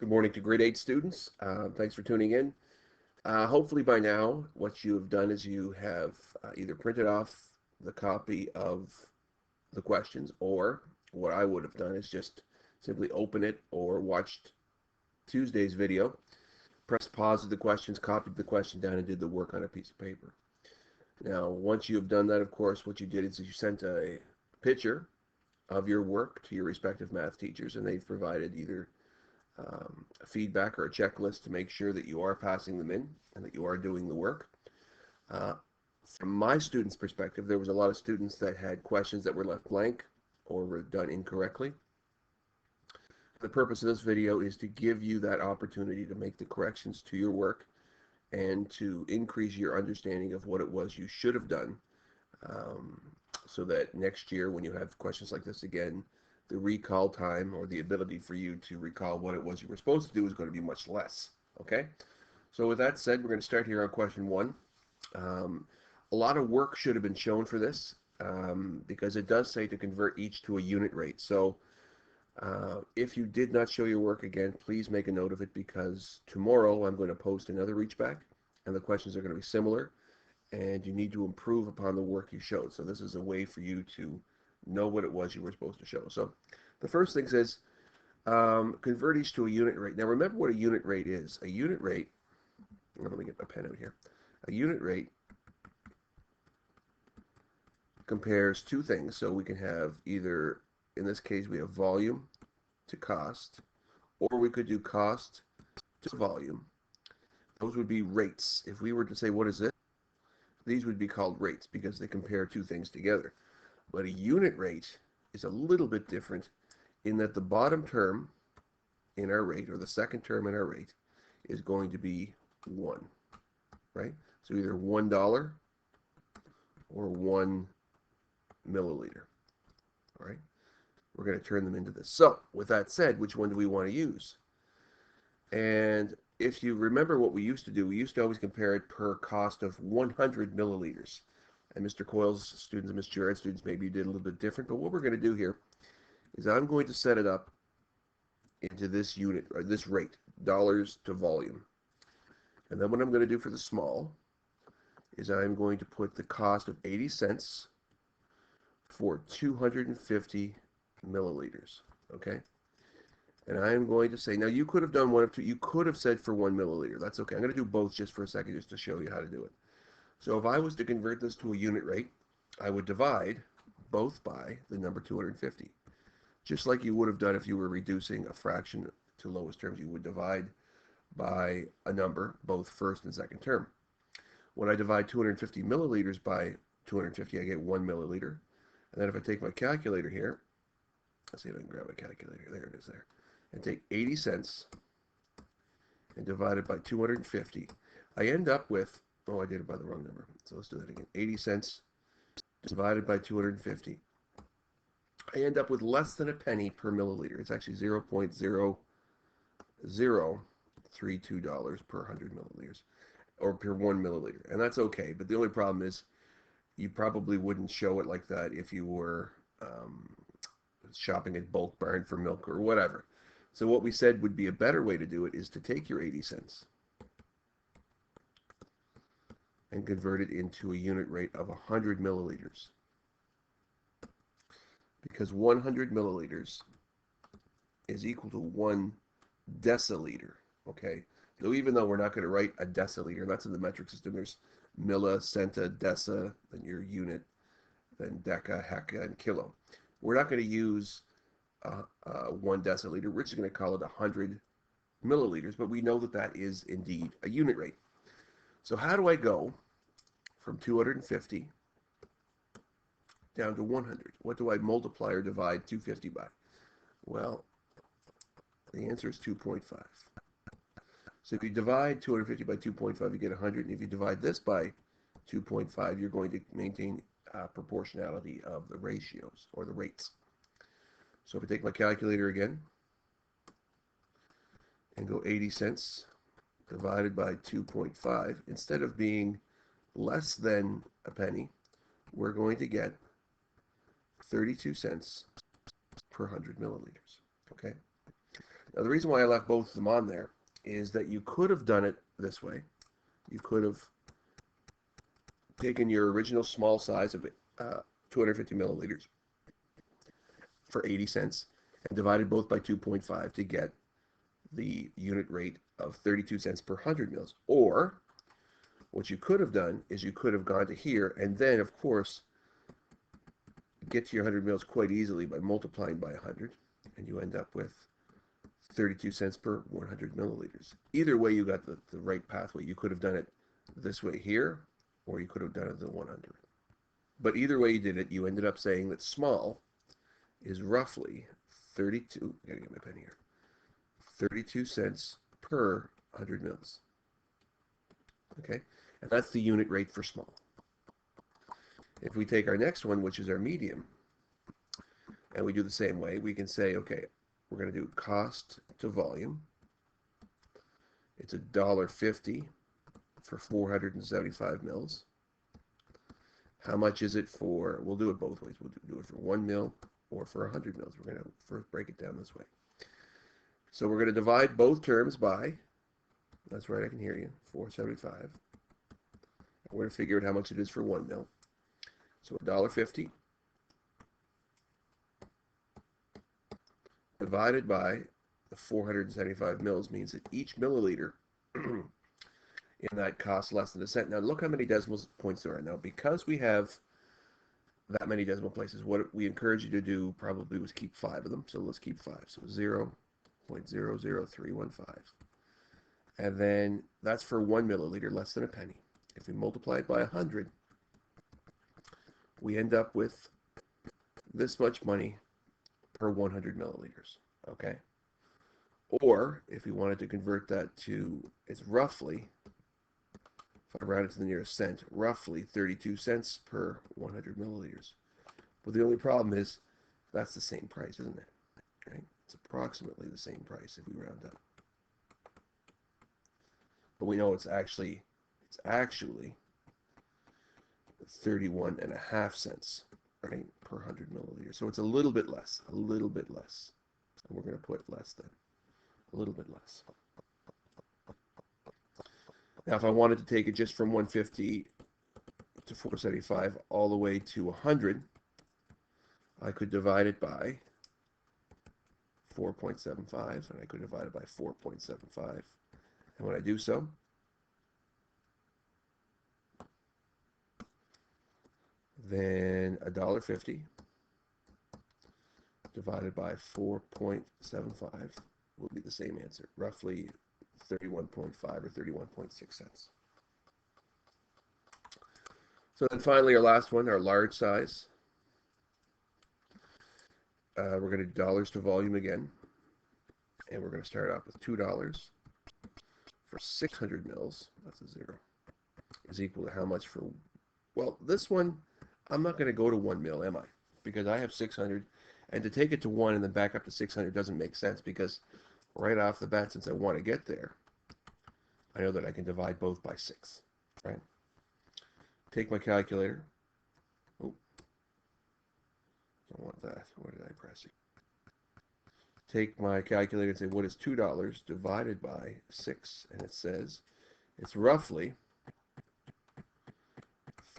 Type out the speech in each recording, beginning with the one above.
Good morning to grade 8 students. Thanks for tuning in. Hopefully by now what you have done is you have either printed off the copy of the questions, or what I would have done is just simply open it or watched Tuesday's video, pressed pause of the questions, copied the question down, and did the work on a piece of paper. Now, once you have done that, of course, what you did is you sent a picture of your work to your respective math teachers, and they've provided either a feedback or a checklist to make sure that you are passing them in and that you are doing the work. Uh, from my students' perspective, there was a lot of students that had questions that were left blank or were done incorrectly. The purpose of this video is to give you that opportunity to make the corrections to your work and to increase your understanding of what it was you should have done, um, so that next year when you have questions like this again, the recall time or the ability for you to recall what it was you were supposed to do is going to be much less. Okay, so with that said, we're going to start here on question 1. A lot of work should have been shown for this, because it does say to convert each to a unit rate. So if you did not show your work again, please make a note of it, because tomorrow I'm going to post another Reachback and the questions are going to be similar, and you need to improve upon the work you showed. So this is a way for you to know what it was you were supposed to show. So the first thing says convert each to a unit rate. Now remember what a unit rate is. A unit rate, let me get my pen out here. A unit rate compares two things. So we can have either, in this case, we have volume to cost, or we could do cost to volume. Those would be rates. If we were to say, what is this? These would be called rates because they compare two things together. But a unit rate is a little bit different in that the bottom term in our rate, or the second term in our rate, is going to be 1, right? So either $1 or 1 milliliter, all right? We're going to turn them into this. So with that said, which one do we want to use? And if you remember what we used to do, we used to always compare it per cost of 100 milliliters. And Mr. Coyle's students and Ms. Jarrett's students maybe did a little bit different, but what we're going to do here is I'm going to set it up into this unit, or this rate, dollars to volume. And then what I'm going to do for the small is I'm going to put the cost of 80 cents for 250 milliliters, okay? And I'm going to say, now you could have done one of two. You could have said for 1 milliliter. That's okay. I'm going to do both just for a second, just to show you how to do it. So if I was to convert this to a unit rate, I would divide both by the number 250. Just like you would have done if you were reducing a fraction to lowest terms, you would divide by a number, both first and second term. When I divide 250 milliliters by 250, I get 1 milliliter. And then if I take my calculator here, let's see if I can grab my calculator. There it is there. And take 80 cents and divide it by 250. I end up with, oh, I did it by the wrong number. So let's do that again. 80 cents divided by 250. I end up with less than a penny per milliliter. It's actually $0.0032 per 100 milliliters, or per 1 milliliter. And that's okay. But the only problem is you probably wouldn't show it like that if you were shopping at Bulk Barn for milk or whatever. So what we said would be a better way to do it is to take your 80 cents and convert it into a unit rate of 100 milliliters. Because 100 milliliters is equal to 1 deciliter, okay? So even though we're not going to write a deciliter, that's in the metric system, there's milli, centa, deci, then your unit, then deca, heca, and kilo. We're not going to use 1 deciliter. We're just going to call it 100 milliliters, but we know that that is indeed a unit rate. So how do I go from 250 down to 100? What do I multiply or divide 250 by? Well, the answer is 2.5. So if you divide 250 by 2.5, you get 100. And if you divide this by 2.5, you're going to maintain proportionality of the ratios, or the rates. So if I take my calculator again and go 80 cents divided by 2.5, instead of being less than a penny, we're going to get 32 cents per 100 milliliters. Okay. Now, the reason why I left both of them on there is that you could have done it this way. You could have taken your original small size of 250 milliliters for 80 cents and divided both by 2.5 to get the unit rate of 32 cents per 100 mils. Or what you could have done is you could have gone to here and then, of course, get to your 100 mils quite easily by multiplying by 100, and you end up with 32 cents per 100 milliliters. Either way, you got the right pathway. You could have done it this way here, or you could have done it the one under it. But either way you did it, you ended up saying that small is roughly 32, I gotta get my pen here, 32 cents per 100 mils. Okay, and that's the unit rate for small. If we take our next one, which is our medium, and we do the same way, we can say, okay, we're going to do cost to volume. It's $1.50 for 475 mils. How much is it for, we'll do it both ways. We'll do it for 1 mil or for 100 mils. We're going to first break it down this way. So we're going to divide both terms by, that's right, I can hear you, 475. We're going to figure out how much it is for 1 mil. So $1.50 divided by the 475 mils means that each milliliter in that costs less than a cent. Now look how many decimal points there are. Now because we have that many decimal places, what we encourage you to do probably was keep 5 of them. So let's keep 5. So 0.00315. And then that's for 1 milliliter, less than a penny. If we multiply it by 100, we end up with this much money per 100 milliliters, okay? Or if we wanted to convert that to, it's roughly, if I round it to the nearest cent, roughly 32 cents per 100 milliliters. But the only problem is that's the same price, isn't it? Right? It's approximately the same price if we round up. But we know it's actually 31.5 cents, right, per 100 milliliters. So it's a little bit less. And we're going to put less than, a little bit less. Now, if I wanted to take it just from 150 to 475 all the way to 100, I could divide it by 4.75, and I could divide it by 4.75. And when I do so, then $1.50 divided by 4.75 will be the same answer, roughly 31.5 or 31.6 cents. So then finally our last one, our large size. We're going to do dollars to volume again, and we're going to start off with $2 for 600 mils, that's a 0, is equal to how much for, well, this one, I'm not going to go to 1 mil, am I? Because I have 600, and to take it to 1 and then back up to 600 doesn't make sense, because right off the bat, since I want to get there, I know that I can divide both by 6, right? Take my calculator. Oh, don't want that. Where did I press it? Take my calculator and say, what is $2 divided by 6? And it says it's roughly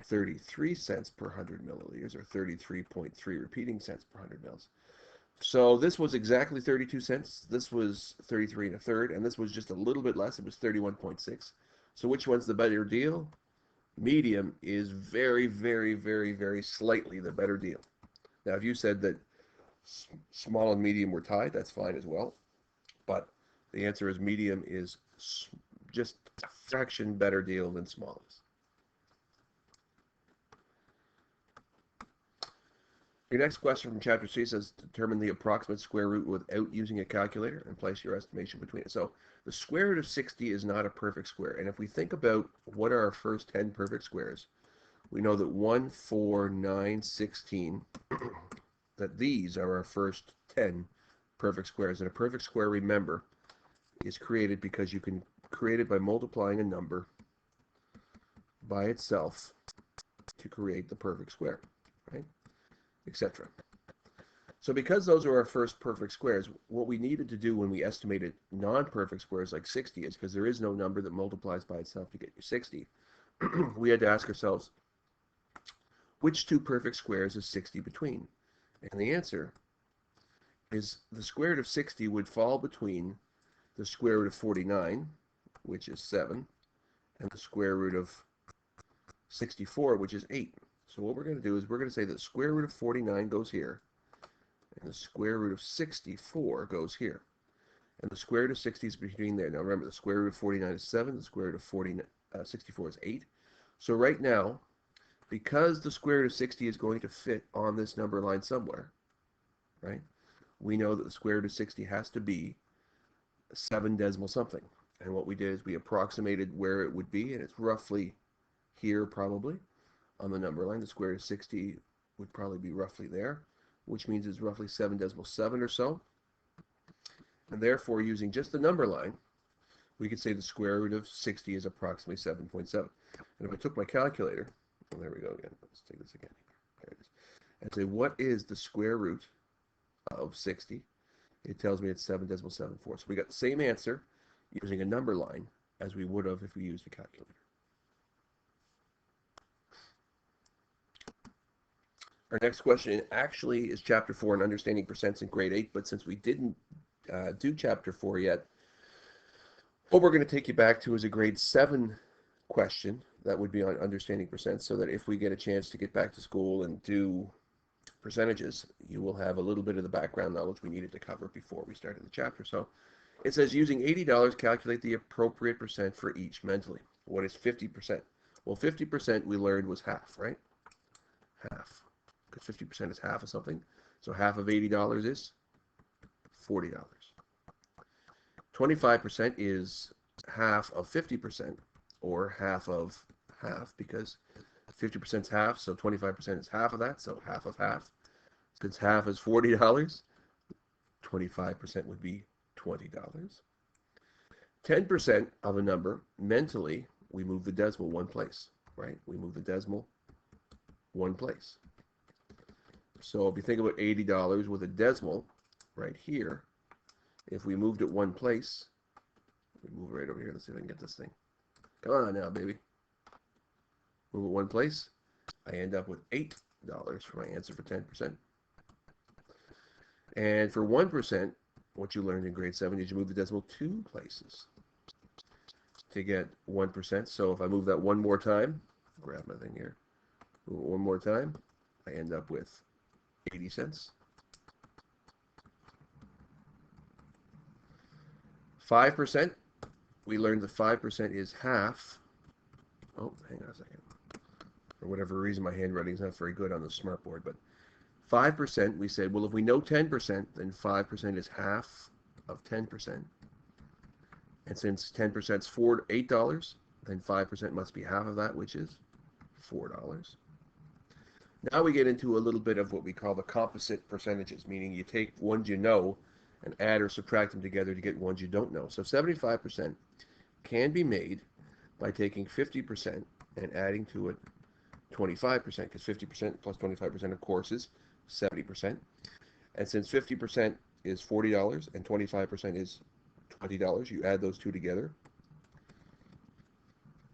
33 cents per 100 milliliters, or 33.3 repeating cents per 100 mils. So this was exactly 32 cents. This was 33 1/3, and this was just a little bit less. It was 31.6. So which one's the better deal? Medium is very, very, very, very slightly the better deal. Now, if you said that small and medium were tied, that's fine as well. But the answer is medium is just a fraction better deal than small is. Your next question from Chapter 3 says, determine the approximate square root without using a calculator and place your estimation between it. So the square root of 60 is not a perfect square. And if we think about what are our first 10 perfect squares, we know that 1, 4, 9, 16, that these are our first 10 perfect squares. And a perfect square, remember, is created because you can create it by multiplying a number by itself to create the perfect square, right? Etc. So because those are our first perfect squares, what we needed to do when we estimated non-perfect squares like 60 is, because there is no number that multiplies by itself to get you 60, we had to ask ourselves, which two perfect squares is 60 between? And the answer is the square root of 60 would fall between the square root of 49, which is 7, and the square root of 64, which is 8. So what we're going to do is we're going to say that the square root of 49 goes here, and the square root of 64 goes here. And the square root of 60 is between there. Now remember, the square root of 49 is 7, the square root of 64 is 8. So right now, because the square root of 60 is going to fit on this number line somewhere, right? We know that the square root of 60 has to be 7 decimal something. And what we did is we approximated where it would be, and it's roughly here probably on the number line. The square root of 60 would probably be roughly there, which means it's roughly 7.7 or so. And therefore, using just the number line, we could say the square root of 60 is approximately 7.7. And if I took my calculator, oh, there we go again. Let's take this again. There it is. And say, what is the square root of 60? It tells me it's 7.74. So we got the same answer using a number line as we would have if we used a calculator. Our next question actually is Chapter 4 in Understanding Percents in Grade 8, but since we didn't do Chapter 4 yet, what we're going to take you back to is a Grade 7 question that would be on understanding percents, so that if we get a chance to get back to school and do percentages, you will have a little bit of the background knowledge we needed to cover before we started the chapter. So it says, using $80, calculate the appropriate percent for each mentally. What is 50%? Well, 50% we learned was half, right? Half. Because 50% is half of something. So half of $80 is $40. 25% is half of 50%, or half of half, because 50% is half, so 25% is half of that, so half of half. Since half is $40, 25% would be $20. 10% of a number, mentally, we move the decimal one place, right? We move the decimal one place. So if you think about $80 with a decimal right here, if we moved it one place, we move it right over here. Let's see if I can get this thing. Come on now, baby. Move it one place. I end up with $8 for my answer for 10%. And for 1%, what you learned in grade 7 is you move the decimal 2 places to get 1%. So if I move that one more time, grab my thing here, move it one more time, I end up with 80 cents. 5%, we learned that 5% is half. Oh, hang on a second. For whatever reason, my handwriting is not very good on the smartboard, but 5%, we said, well, if we know 10%, then 5% is half of 10%. And since 10% is $8, then 5% must be half of that, which is $4. Now we get into a little bit of what we call the composite percentages, meaning you take ones you know and add or subtract them together to get ones you don't know. So 75% can be made by taking 50% and adding to it 25%, because 50% plus 25%, of course, is 70%. And since 50% is $40 and 25% is $20, you add those two together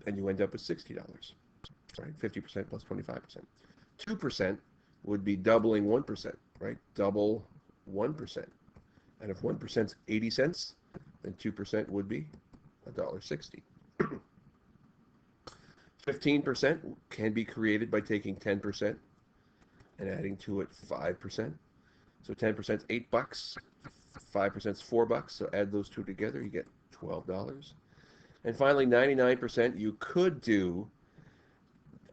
and you end up with $60, right? 50% plus 25%. 2% would be doubling 1%, right? Double 1%. And if 1% is 80 cents, then 2% would be $1.60. 15% can be created by taking 10% and adding to it 5%. So 10% is $8, 5% is $4. So add those two together, you get $12. And finally, 99%, you could do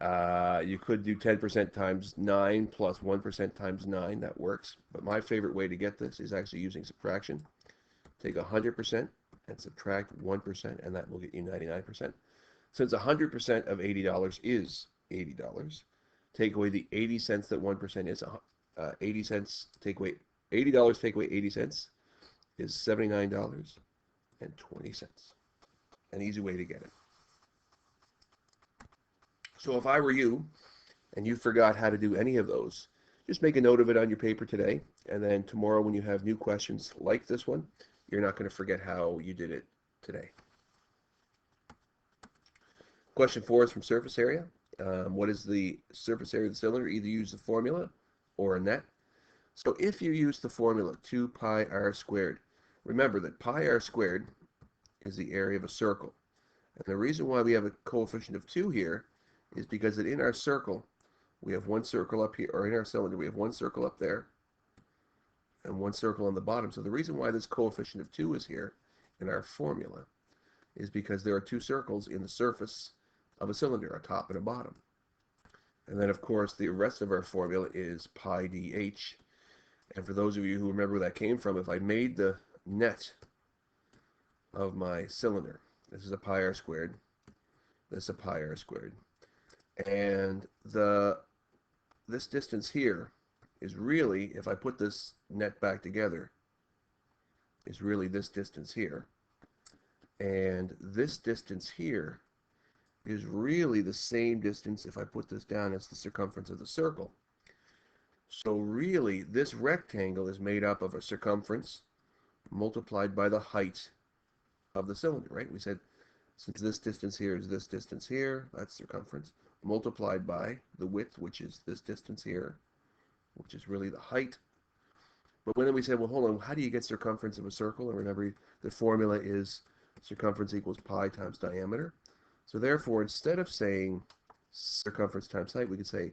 10% times 9 plus 1% times 9. That works. But my favorite way to get this is actually using subtraction. Take 100% and subtract 1%, and that will get you 99%. Since 100% of $80 is $80, take away the 80 cents that 1% is. 80 cents take away $80. Take away 80 cents is $79.20. An easy way to get it. So if I were you and you forgot how to do any of those, just make a note of it on your paper today And then tomorrow when you have new questions like this one, you're not going to forget how you did it today. Question 4 is from surface area. What is the surface area of the cylinder? Either use the formula or a net. So if you use the formula 2 pi r squared, remember that pi r squared is the area of a circle. And the reason why we have a coefficient of 2 here is because that in our circle, we have one circle up here, or in our cylinder, we have one circle up there and one circle on the bottom. So the reason why this coefficient of 2 is here in our formula is because there are two circles in the surface of a cylinder, a top and a bottom. And then, of course, the rest of our formula is pi dh. And for those of you who remember where that came from, if I made the net of my cylinder, this is a pi r squared, this is a pi r squared, and this distance here is really, if I put this net back together, is really this distance here. And this distance here is really the same distance if I put this down as the circumference of the circle. So really, this rectangle is made up of a circumference multiplied by the height of the cylinder, right? We said since this distance here is this distance here, that's circumference, multiplied by the width, which is this distance here, which is really the height. But when we said, well, hold on, how do you get circumference of a circle? And remember, the formula is circumference equals pi times diameter. So therefore, instead of saying circumference times height, we could say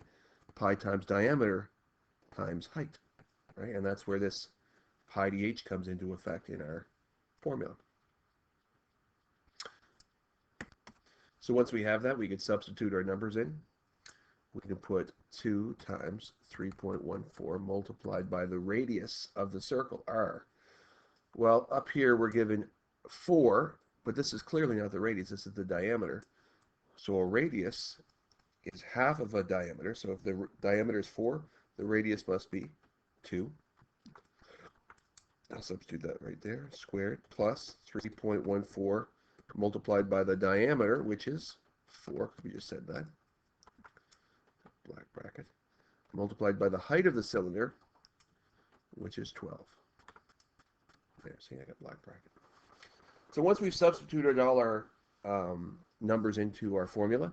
pi times diameter times height, right? And that's where this pi dh comes into effect in our formula. So once we have that, we can substitute our numbers in. We can put 2 times 3.14 multiplied by the radius of the circle, r. Well, up here we're given 4, but this is clearly not the radius, this is the diameter. So a radius is half of a diameter. So if the diameter is 4, the radius must be 2. I'll substitute that right there, squared, plus 3.14 multiplied by the diameter, which is 4, we just said that, black bracket, multiplied by the height of the cylinder, which is 12. There, see, I got black bracket. So once we've substituted all our numbers into our formula,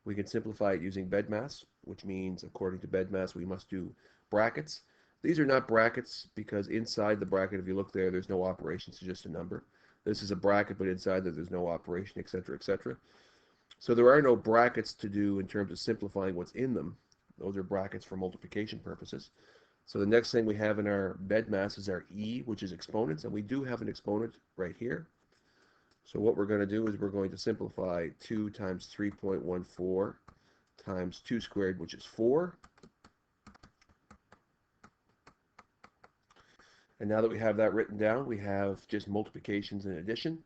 we can simplify it using BEDMAS, which means, according to BEDMAS, we must do brackets. These are not brackets because inside the bracket, if you look there, there's no operation, it's just a number. This is a bracket, but inside that there's no operation, etc., etc. So there are no brackets to do in terms of simplifying what's in them. Those are brackets for multiplication purposes. So the next thing we have in our BEDMAS is our e, which is exponents, and we do have an exponent right here. So what we're going to do is we're going to simplify 2 times 3.14 times 2 squared, which is 4. And now that we have that written down, we have just multiplications and addition.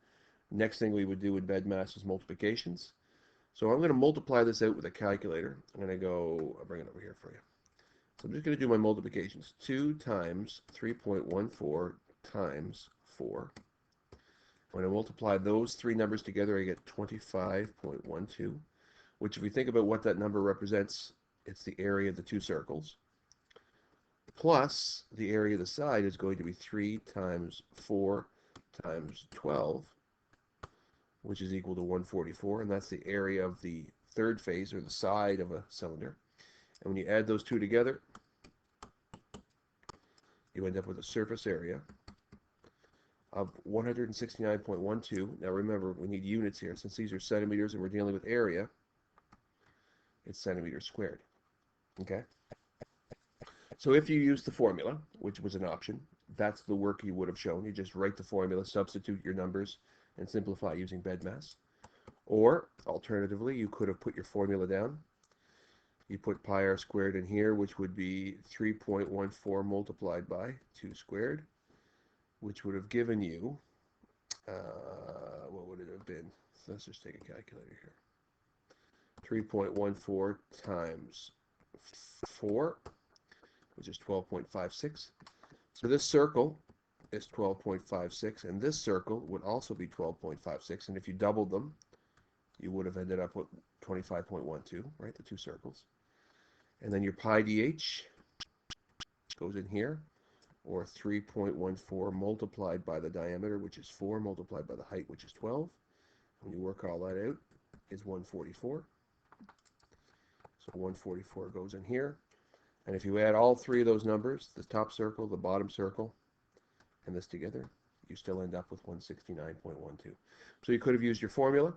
Next thing we would do with BEDMAS is multiplications. So I'm going to multiply this out with a calculator. I'm going to go, I'll bring it over here for you. So I'm just going to do my multiplications. 2 times 3.14 times 4. When I multiply those three numbers together, I get 25.12, which if we think about what that number represents, it's the area of the two circles. Plus, the area of the side is going to be 3 times 4 times 12, which is equal to 144, and that's the area of the third phase, or the side of a cylinder. And when you add those two together, you end up with a surface area of 169.12. Now remember, we need units here. Since these are centimeters and we're dealing with area, it's centimeters squared. Okay? So if you use the formula, which was an option, that's the work you would have shown. You just write the formula, substitute your numbers, and simplify using BEDMAS. Or, alternatively, you could have put your formula down. You put pi r squared in here, which would be 3.14 multiplied by 2 squared, which would have given you, what would it have been? Let's just take a calculator here. 3.14 times 4, which is 12.56. So this circle is 12.56, and this circle would also be 12.56. And if you doubled them, you would have ended up with 25.12, right? The two circles. And then your pi dh goes in here, or 3.14 multiplied by the diameter, which is 4, multiplied by the height, which is 12. When you work all that out, is 144. So 144 goes in here. And if you add all three of those numbers, the top circle, the bottom circle, and this together, you still end up with 169.12. So you could have used your formula,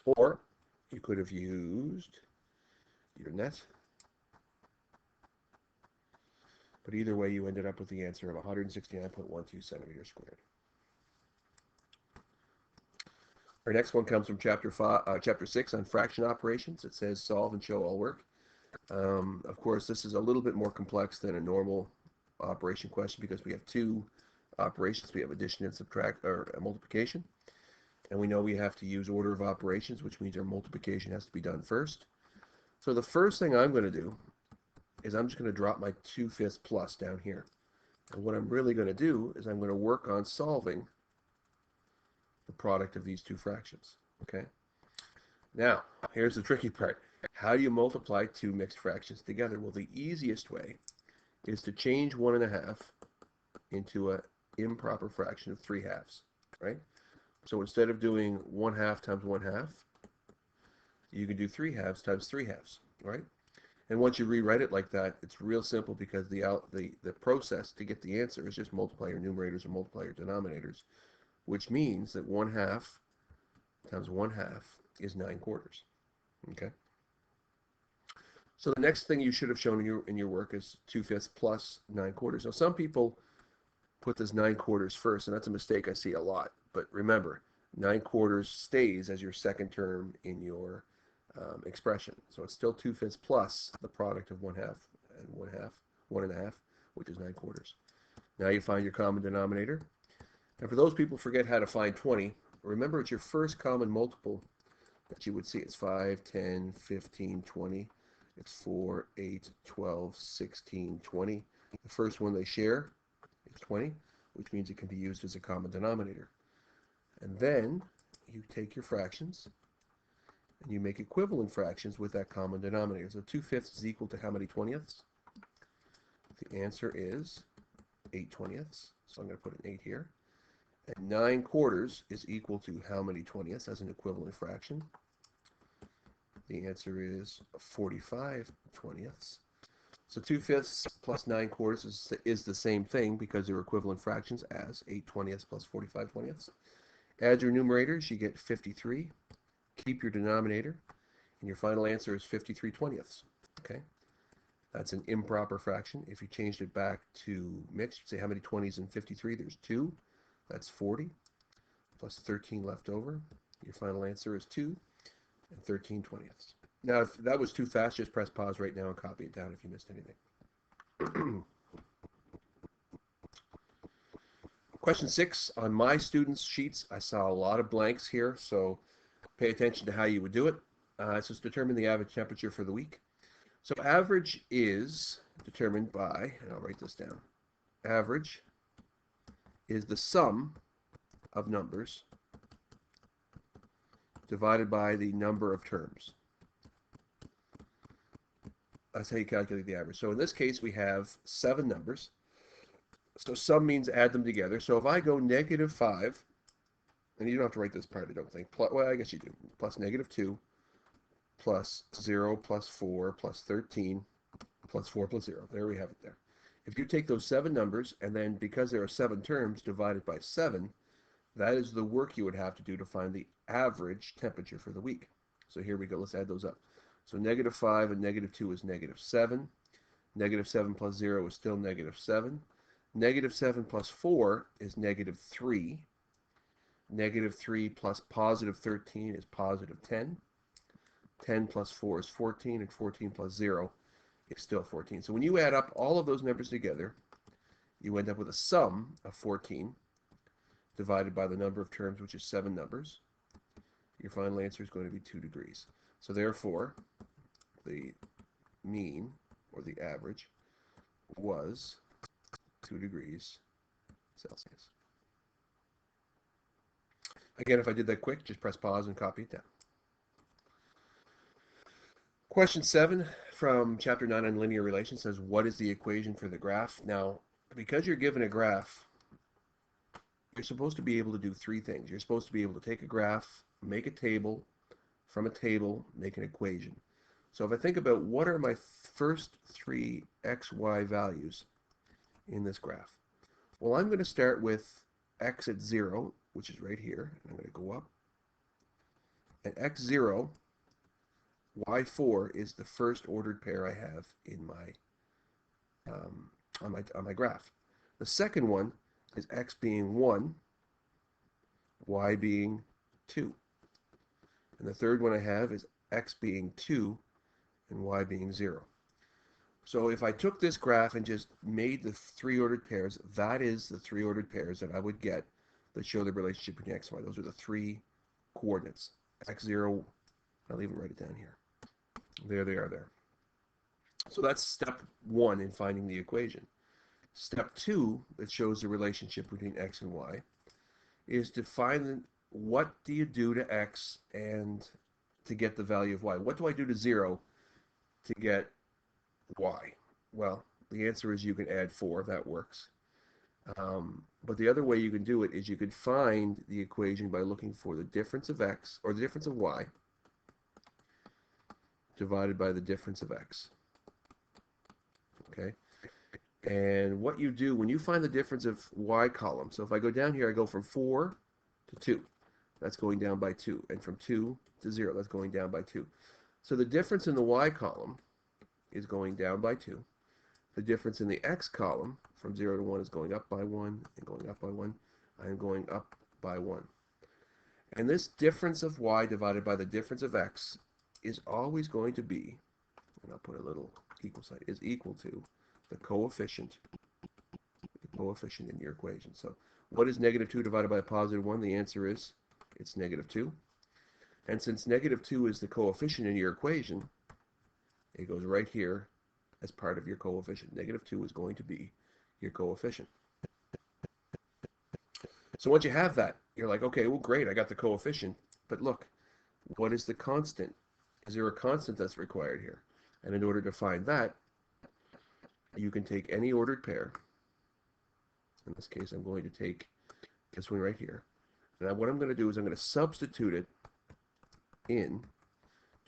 or you could have used your net. But either way, you ended up with the answer of 169.12 centimeters squared. Our next one comes from chapter 6 on fraction operations. It says solve and show all work. Of course, this is a little bit more complex than a normal operation question because we have two operations. We have addition and subtract, or multiplication. And we know we have to use order of operations, which means our multiplication has to be done first. So the first thing I'm going to do is I'm just going to drop my 2/5 plus down here. And what I'm really going to do is I'm going to work on solving the product of these two fractions. Okay. Now, here's the tricky part. How do you multiply two mixed fractions together? Well, the easiest way is to change 1.5 into an improper fraction of 3/2, right? So instead of doing 1/2 times 1/2, you can do 3/2 times 3/2, right? And once you rewrite it like that, it's real simple because the process to get the answer is just multiply your numerators and multiply your denominators, which means that 1/2 times 1/2 is 9/4. Okay. So the next thing you should have shown in your work is 2/5 plus 9/4. Now some people put this 9/4 first, and that's a mistake I see a lot. But remember, 9/4 stays as your second term in your expression. So it's still 2/5 plus the product of 1/2 and 1.5, which is 9/4. Now you find your common denominator. And for those people who forget how to find 20, remember it's your first common multiple that you would see. It's 5, 10, 15, 20. It's 4, 8, 12, 16, 20. The first one they share is 20, which means it can be used as a common denominator. And then you take your fractions and you make equivalent fractions with that common denominator. So 2/5 is equal to how many 20ths? The answer is 8 20ths. So I'm going to put an 8 here. And 9/4 is equal to how many 20ths as an equivalent fraction? The answer is 45 20ths. So 2/5 plus 9/4 is the same thing because they're equivalent fractions as 8 20ths plus 45 20ths. Add your numerators, you get 53. Keep your denominator, and your final answer is 53 20ths. Okay, that's an improper fraction. If you changed it back to mixed, say how many 20s in 53? There's 2. That's 40 plus 13 left over. Your final answer is 2 and 13 20ths. Now, if that was too fast, just press pause right now and copy it down if you missed anything. Question 6, on my students' sheets, I saw a lot of blanks here, so pay attention to how you would do it. It says determine the average temperature for the week. So average is determined by, and I'll write this down, average is the sum of numbers divided by the number of terms. That's how you calculate the average. So in this case, we have 7 numbers. So sum means add them together. So if I go -5, and you don't have to write this part, I don't think. Well, I guess you do. Plus -2, plus 0, plus 4, plus 13, plus 4, plus 0. There we have it there. If you take those 7 numbers, and then because there are 7 terms divided by 7, that is the work you would have to do to find the average temperature for the week. So here we go. Let's add those up. So -5 and -2 is -7. -7 plus 0 is still -7. -7 plus 4 is -3. -3 plus positive 13 is positive 10. 10 plus 4 is 14, and 14 plus 0 is still 14. So when you add up all of those numbers together, you end up with a sum of 14 divided by the number of terms, which is 7 numbers. Your final answer is going to be 2 degrees. So therefore, the mean, or the average, was 2 degrees Celsius. Again, if I did that quick, just press pause and copy it down. Question 7 from Chapter 9 on linear relations says, what is the equation for the graph? Now, because you're given a graph, you're supposed to be able to do three things. You're supposed to be able to take a graph, make a table, from a table, make an equation. So if I think about what are my first three x, y values in this graph, well, I'm going to start with x at 0, which is right here. I'm going to go up. At x0, y4 is the first ordered pair I have in my on my graph. The second one is x being 1, y being 2. And the third one I have is x being 2 and y being 0. So if I took this graph and just made the three ordered pairs, that is the three ordered pairs that I would get that show the relationship between x and y. Those are the three coordinates. x0, I'll even write it down here. There they are there. So that's step 1 in finding the equation. Step 2 that shows the relationship between x and y is to find what do you do to x and to get the value of y. What do I do to 0 to get y? Well, the answer is you can add 4. That works. But the other way you can do it is you could find the equation by looking for the difference of x, or the difference of y, divided by the difference of x. Okay? And what you do when you find the difference of y column, so if I go down here, I go from 4 to 2. That's going down by 2. And from 2 to 0, that's going down by 2. So the difference in the y column is going down by 2. The difference in the x column from 0 to 1 is going up by 1 and going up by 1. I am going up by 1. And this difference of y divided by the difference of x is always going to be, and I'll put a little equal sign, is equal to the coefficient in your equation. So what is negative 2 divided by a positive 1? The answer is it's negative 2. And since negative 2 is the coefficient in your equation, it goes right here as part of your coefficient. Negative 2 is going to be your coefficient. So once you have that, you're like, okay, well, great, I got the coefficient. But look, what is the constant? Is there a constant that's required here? And in order to find that, you can take any ordered pair. In this case, I'm going to take this one right here. Now what I'm going to do is I'm going to substitute it in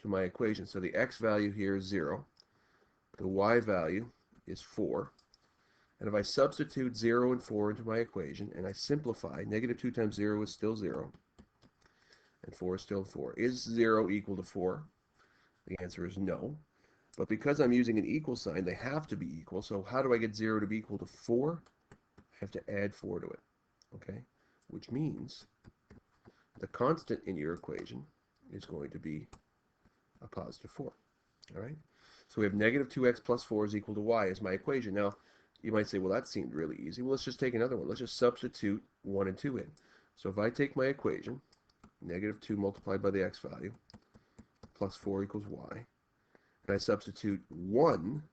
to my equation. So the x value here is 0. The y value is 4. And if I substitute 0 and 4 into my equation, and I simplify, negative 2 times 0 is still 0, and 4 is still 4. Is 0 equal to 4? The answer is no. But because I'm using an equal sign, they have to be equal. So how do I get 0 to be equal to 4? I have to add 4 to it, okay? Which means the constant in your equation is going to be a positive 4, all right? So we have negative 2x plus 4 is equal to y as my equation. Now, you might say, well, that seemed really easy. Well, let's just take another one. Let's just substitute 1 and 2 in. So if I take my equation, negative 2 multiplied by the x value, plus 4 equals y, and I substitute 1,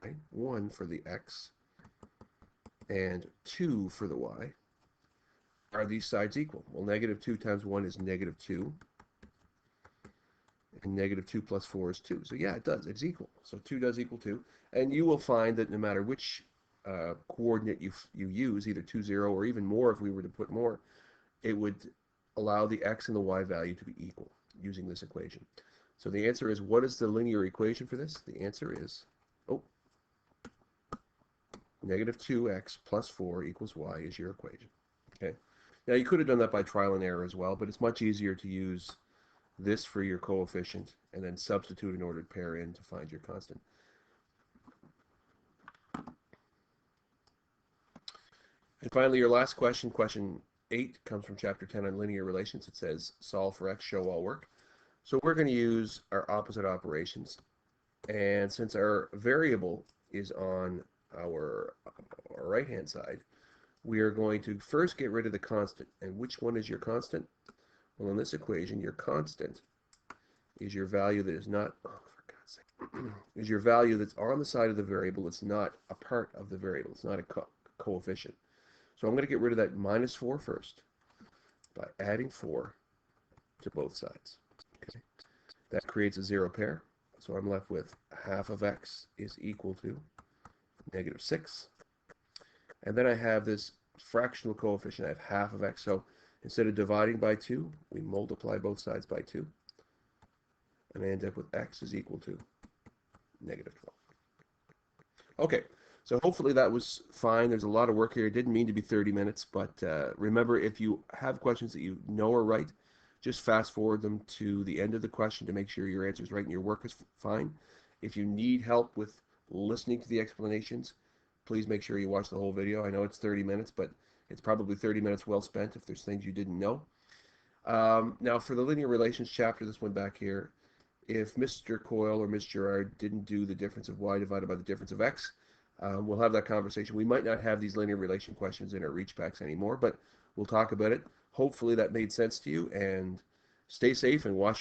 right, 1 for the x, and 2 for the y, are these sides equal? Well, negative 2 times 1 is negative 2, and negative 2 plus 4 is 2. So yeah, it does. It's equal. So 2 does equal 2. And you will find that no matter which coordinate you use, either 2, 0, or even more if we were to put more, it would allow the x and the y value to be equal using this equation. So the answer is, what is the linear equation for this? The answer is, negative 2x plus 4 equals y is your equation. Okay. Now you could have done that by trial and error as well, but it's much easier to use this for your coefficient and then substitute an ordered pair in to find your constant. And finally, your last question, question 8, comes from chapter 10 on linear relations. It says, solve for x, show all work. So we're going to use our opposite operations. And since our variable is on our right-hand side, we are going to first get rid of the constant. And which one is your constant? Well, in this equation, your constant is your value that is not, oh, for God's sake, is your value that's on the side of the variable. It's not a part of the variable. It's not a coefficient. So I'm going to get rid of that minus 4 first by adding 4 to both sides. Okay. That creates a 0 pair. So I'm left with half of x is equal to negative 6. And then I have this fractional coefficient. I have half of x. So instead of dividing by 2, we multiply both sides by 2. And I end up with x is equal to negative 12. Okay, so hopefully that was fine. There's a lot of work here. It didn't mean to be 30 minutes, but remember, if you have questions that you know are right, just fast forward them to the end of the question to make sure your answer is right and your work is fine. If you need help with listening to the explanations, please make sure you watch the whole video. I know it's 30 minutes, but it's probably 30 minutes well spent if there's things you didn't know. Now, for the linear relations chapter, this one back here, if Mr. Coyle or Ms. Gerard didn't do the difference of y divided by the difference of x, we'll have that conversation. We might not have these linear relation questions in our reachbacks anymore, but we'll talk about it. Hopefully that made sense to you, and stay safe and wash